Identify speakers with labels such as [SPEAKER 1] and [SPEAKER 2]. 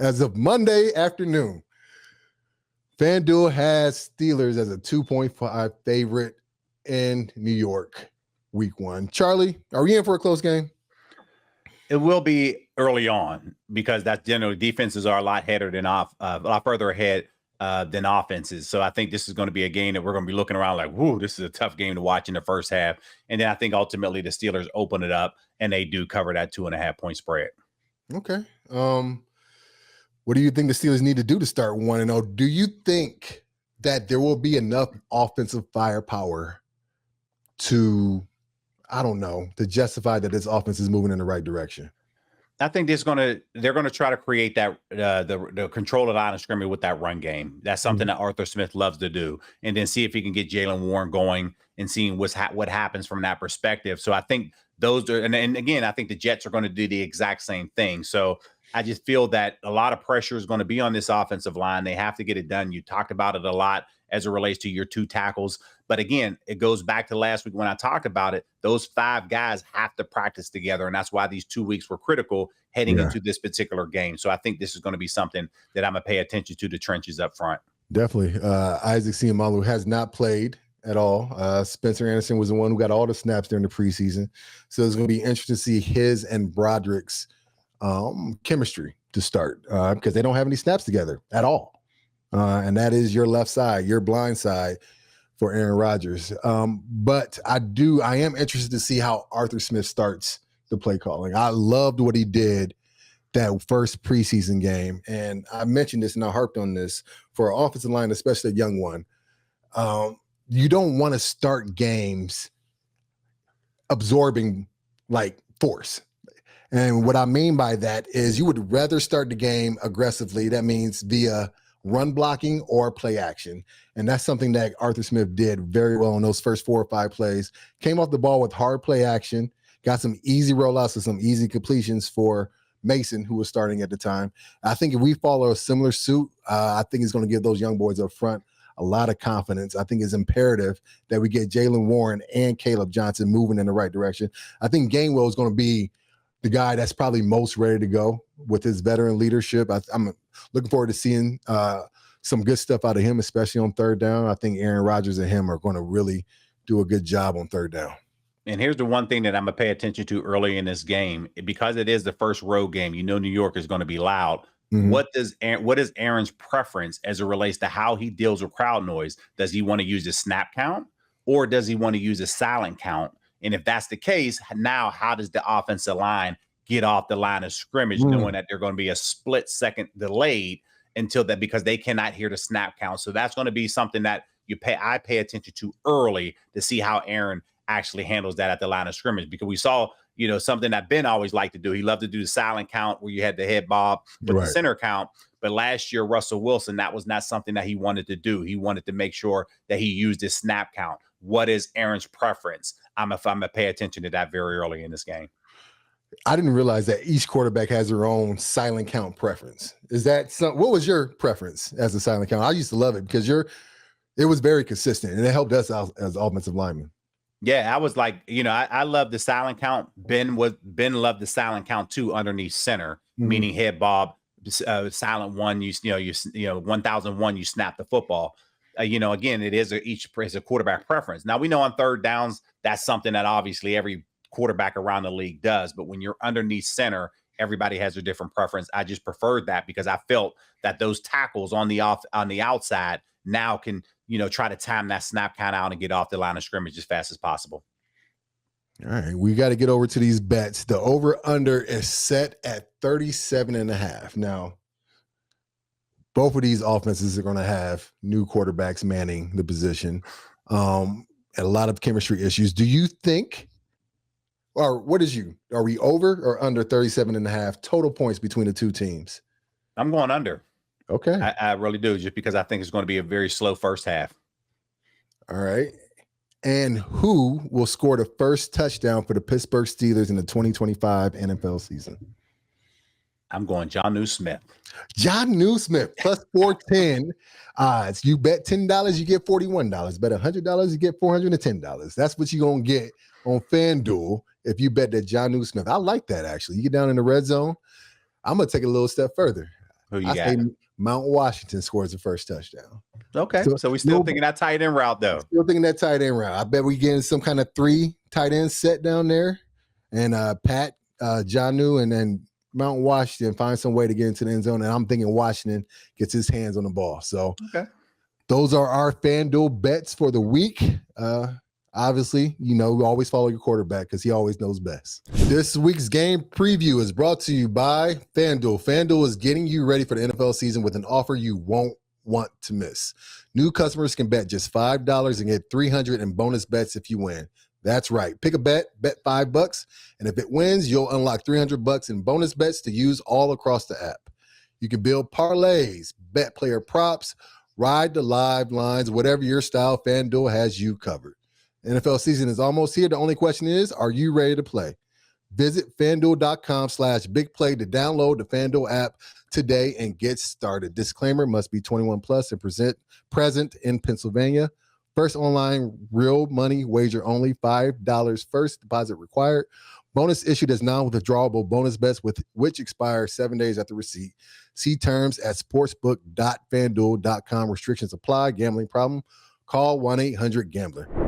[SPEAKER 1] as of Monday afternoon, FanDuel has Steelers as a 2.5 favorite in New York week 1. Charlie, are we in for a close game?
[SPEAKER 2] It will be early on because that's generally defenses are a lot further ahead than offenses. So I think this is going to be a game that we're going to be looking around like, whoo, this is a tough game to watch in the first half. And then I think ultimately the Steelers open it up and they do cover that 2.5 point spread.
[SPEAKER 1] Okay. What do you think the Steelers need to do to start 1-0? Do you think that there will be enough offensive firepower to justify that this offense is moving in the right direction?
[SPEAKER 2] I think they're going to try to create that the control of the line of scrimmage with that run game. That's something that Arthur Smith loves to do, and then see if he can get Jaylen Warren going and seeing what happens from that perspective. So I think those are, and again, I think the Jets are going to do the exact same thing. So I just feel that a lot of pressure is going to be on this offensive line. They have to get it done. You talked about it a lot as it relates to your 2 tackles. But again, it goes back to last week when I talked about it. Those 5 guys have to practice together. And that's why these 2 weeks were critical heading into this particular game. So I think this is going to be something that I'm going to pay attention to the trenches up front.
[SPEAKER 1] Definitely. Isaac Seumalo has not played at all. Spencer Anderson was the one who got all the snaps during the preseason. So it's going to be interesting to see his and Broderick's chemistry to start because they don't have any snaps together at all. And that is your left side, your blind side for Aaron Rodgers. But I am interested to see how Arthur Smith starts the play calling. I loved what he did that first preseason game. And I mentioned this and I harped on this for an offensive line, especially a young one. You don't want to start games absorbing like force. And what I mean by that is you would rather start the game aggressively. That means via run blocking or play action. And that's something that Arthur Smith did very well in those first 4 or 5 plays. Came off the ball with hard play action, got some easy rollouts and some easy completions for Mason, who was starting at the time. I think if we follow a similar suit, I think it's going to give those young boys up front a lot of confidence. I think it's imperative that we get Jaylen Warren and Caleb Johnson moving in the right direction. I think Gainwell is going to be the guy that's probably most ready to go with his veteran leadership. I'm looking forward to seeing some good stuff out of him, especially on third down. I think Aaron Rodgers and him are going to really do a good job on third down.
[SPEAKER 2] And here's the one thing that I'm going to pay attention to early in this game, because it is the first road game. You know, New York is going to be loud. Mm-hmm. What is Aaron's preference as it relates to how he deals with crowd noise? Does he want to use a snap count or does he want to use a silent count? And if that's the case, now how does the offensive line get off the line of scrimmage, knowing that they're going to be a split second delayed until that, because they cannot hear the snap count? So that's going to be something that I pay attention to early to see how Aaron actually handles that at the line of scrimmage, because we saw, something that Ben always liked to do. He loved to do the silent count where you had the head bob, but the center count. But last year, Russell Wilson, that was not something that he wanted to do. He wanted to make sure that he used his snap count. What is Aaron's preference? I'm going to pay attention to that very early in this game.
[SPEAKER 1] I didn't realize that each quarterback has their own silent count preference. Is that what was your preference as a silent count? I used to love it because it was very consistent and it helped us out as offensive linemen.
[SPEAKER 2] Yeah, I was like, I love the silent count. Ben loved the silent count too underneath center, meaning head bob, silent one. You 1001. You snap the football. Again, it is each is a quarterback preference. Now we know on third downs that's something that obviously every quarterback around the league does. But when you're underneath center, everybody has a different preference. I just preferred that because I felt that those tackles on the outside now can, try to time that snap count out and get off the line of scrimmage as fast as possible.
[SPEAKER 1] All right, we got to get over to these bets. The over-under is set at 37.5. Now, both of these offenses are going to have new quarterbacks manning the position. And a lot of chemistry issues. Do you think, or are we over or under 37.5 total points between the two teams?
[SPEAKER 2] I'm going under.
[SPEAKER 1] Okay.
[SPEAKER 2] I really do, just because I think it's going to be a very slow first half.
[SPEAKER 1] All right. And who will score the first touchdown for the Pittsburgh Steelers in the 2025 NFL season?
[SPEAKER 2] I'm going Jonnu Smith.
[SPEAKER 1] Jonnu Smith, plus 410 odds. You bet $10, you get $41. Bet $100, you get $410. That's what you're going to get on FanDuel if you bet that Jonnu Smith. I like that, actually. You get down in the red zone. I'm going to take it a little step further.
[SPEAKER 2] Who you
[SPEAKER 1] I say
[SPEAKER 2] got?
[SPEAKER 1] Mount Washington scores the first touchdown.
[SPEAKER 2] Okay. So we still thinking that tight end route, though.
[SPEAKER 1] Still thinking that tight end route. I bet we getting some kind of 3 tight end set down there. And Pat, Janu, and then Mount Washington find some way to get into the end zone. And I'm thinking Washington gets his hands on the ball. So those are our FanDuel bets for the week. Obviously, we always follow your quarterback because he always knows best. This week's game preview is brought to you by FanDuel. FanDuel is getting you ready for the NFL season with an offer you won't want to miss. New customers can bet just $5 and get $300 in bonus bets if you win. That's right. Pick a bet $5, and if it wins, you'll unlock $300 in bonus bets to use all across the app. You can build parlays, bet player props, ride the live lines, whatever your style, FanDuel has you covered. NFL season is almost here. The only question is, are you ready to play? Visit FanDuel.com/bigplay to download the FanDuel app today and get started. Disclaimer, must be 21 plus and present in Pennsylvania. First online real money wager only. $5 first deposit required. Bonus issued as non-withdrawable bonus bets which expire 7 days after receipt. See terms at sportsbook.fanduel.com. Restrictions apply. Gambling problem? Call 1-800-GAMBLER.